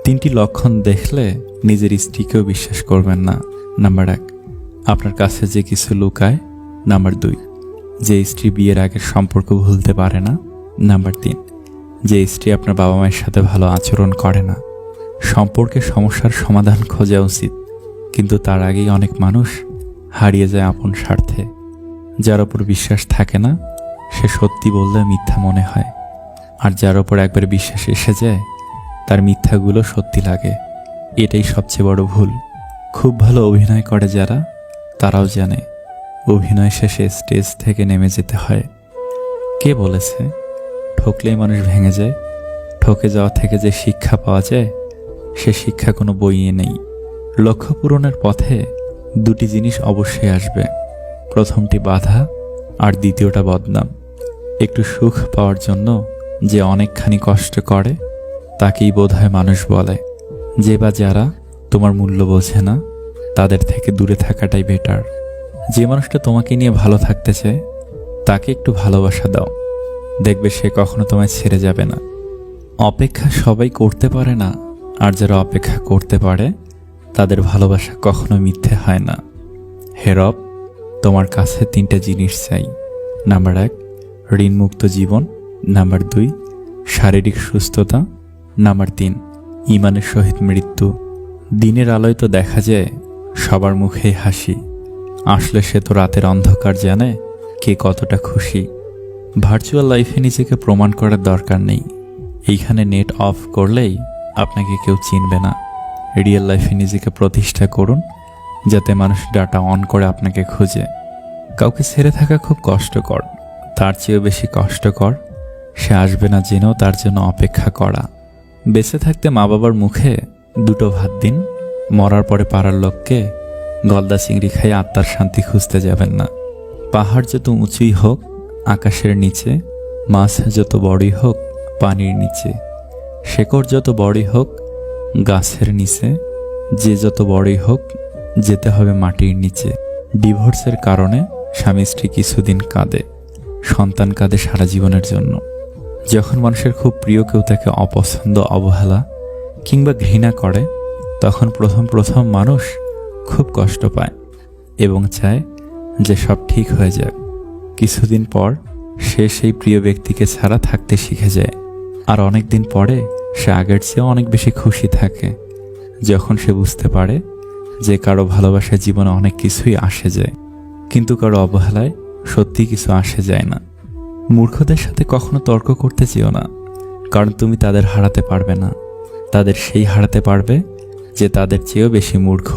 তিনটি লক্ষণ দেখলে নিজের স্ত্রীকেও বিশ্বাস করবেন না। নাম্বার 1, আপনার কাছে যে কিছু লুকায়। নাম্বার 2, যে স্ত্রী বিয়ের আগের সম্পর্ক ভুলতে পারে না। নাম্বার 3, যে স্ত্রী আপনার বাবা মায়ের সাথে ভালো আচরণ করে না। সম্পর্কের সমস্যার সমাধান খোঁজা উচিত, কিন্তু তার আগেই অনেক মানুষ হারিয়ে যায় আপন স্বার্থে। যার ওপর বিশ্বাস থাকে না সে সত্যি বললে মিথ্যা মনে হয়, আর যার ওপর একবার বিশ্বাস এসে যায় তার মিথ্যাগুলো সত্যি লাগে। এটাই সবচেয়ে বড় ভুল। খুব ভালো অভিনয় করে যারা, তারাও জানে অভিনয় শেষে স্টেজ থেকে নেমে যেতে হয়। কে বলেছে ঠকলেই মানুষ ভেঙে যায়? ঠকে যাওয়া থেকে যে শিক্ষা পাওয়া যায় সে শিক্ষা কোনো বইয়ে নেই। লক্ষ্য পূরণের পথে দুটি জিনিস অবশ্যই আসবে, প্রথমটি বাধা আর দ্বিতীয়টা বদনাম। একটু সুখ পাওয়ার জন্য যে অনেকখানি কষ্ট করে তাকেই বোধহয় মানুষ বলে। যে বা যারা তোমার মূল্য বোঝে না তাদের থেকে দূরে থাকাটাই বেটার। যে মানুষটা তোমাকে নিয়ে ভালো থাকতে চায় তাকে একটু ভালোবাসা দাও, দেখবে সে কখনো তোমায় ছেড়ে যাবে না। অপেক্ষা সবাই করতে পারে না, আর যারা অপেক্ষা করতে পারে তাদের ভালোবাসা কখনো মিথ্যে হয় না। হে রব, তোমার কাছে 3টা জিনিস চাই। নাম্বার 1, ঋণমুক্ত জীবন। নাম্বার 2, শারীরিক সুস্থতা। নাম্বার 3, ঈমানের সহিত মৃত্যু। দিনের আলোয় তো দেখা যায় সবার মুখেই হাসি, আসলে সে তো রাতের অন্ধকার জানে কে কতটা খুশি। ভার্চুয়াল লাইফে নিজেকে প্রমাণ করার দরকার নেই। এইখানে নেট অফ করলেই আপনাকে কেউ চিনবে না। রিয়েল লাইফে নিজেকে প্রতিষ্ঠা করুন, যাতে মানুষ ডাটা অন করে আপনাকে খুঁজে। কাউকে ছেড়ে থাকা খুব কষ্টকর, তার চেয়েও বেশি কষ্টকর সে আসবে না জেনেও তার জন্য অপেক্ষা করা। বেঁচে থাকতে মা বাবার মুখে 2টো ভাত দিন, মরার পরে পাড়ার লোককে গলদা চিংড়ি খাইয়ে আত্মার শান্তি খুঁজতে যাবেন না। পাহাড় যত উঁচুই হোক আকাশের নিচে, মাছ যত বড়ই হোক পানির নিচে, শেকড় যত বড়ই হোক গাছের নিচে, যে যত বড়ই হোক যেতে হবে মাটির নিচে। ডিভোর্সের কারণে স্বামী স্ত্রী কিছুদিন কাঁদে, সন্তান কাঁদে সারা জীবনের জন্য। যখন মানুষের খুব প্রিয় কেউ তাকে অপছন্দ, অবহেলা কিংবা ঘৃণা করে তখন প্রথম মানুষ খুব কষ্ট পায় এবং চায় যে সব ঠিক হয়ে যাক। কিছুদিন পর সে সেই প্রিয় ব্যক্তিকে ছাড়া থাকতে শিখে যায়, আর অনেক দিন পরে সে আগের চেয়ে অনেক বেশি খুশি থাকে, যখন সে বুঝতে পারে যে কারো ভালোবাসায় জীবনে অনেক কিছুই আসে যায়, কিন্তু কারো অবহেলায় সত্যি কিছু আসে যায় না। মূর্খদের সাথে কখনো তর্ক করতে চেও না, কারণ তুমি তাদের হারাতে পারবে না। তাদের সেই হারাতে পারবে যে তাদের চেয়েও বেশি মূর্খ।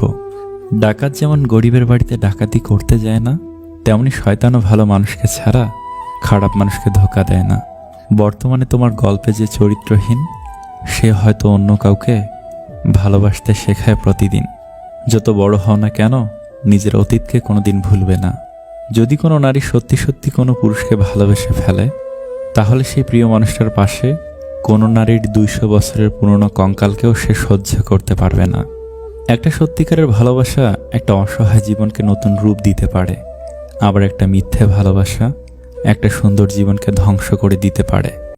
ডাকাত যেমন গরিবের বাড়িতে ডাকাতি করতে যায় না, তেমনি শয়তানও ভালো মানুষকে ছাড়া খারাপ মানুষকে ধোঁকা দেয় না। বর্তমানে তোমার গল্পে যে চরিত্রহীন সে হয়তো অন্য কাউকে ভালোবাসতে শেখায় প্রতিদিন। যত বড় হও না কেন নিজের অতীতকে কোনোদিন ভুলবে না। যদি কোনো নারী সত্যি সত্যি কোনো পুরুষকে ভালোবেসে ফেলে, তাহলে সেই প্রিয় মানুষটার পাশে কোনো নারীর 200 বছরের পুরনো কঙ্কালকেও সে সহ্য করতে পারবে না। একটা সত্যিকারের ভালোবাসা একটা অসহায় জীবনকে নতুন রূপ দিতে পারে, আবার একটা মিথ্যে ভালোবাসা একটা সুন্দর জীবনকে ধ্বংস করে দিতে পারে।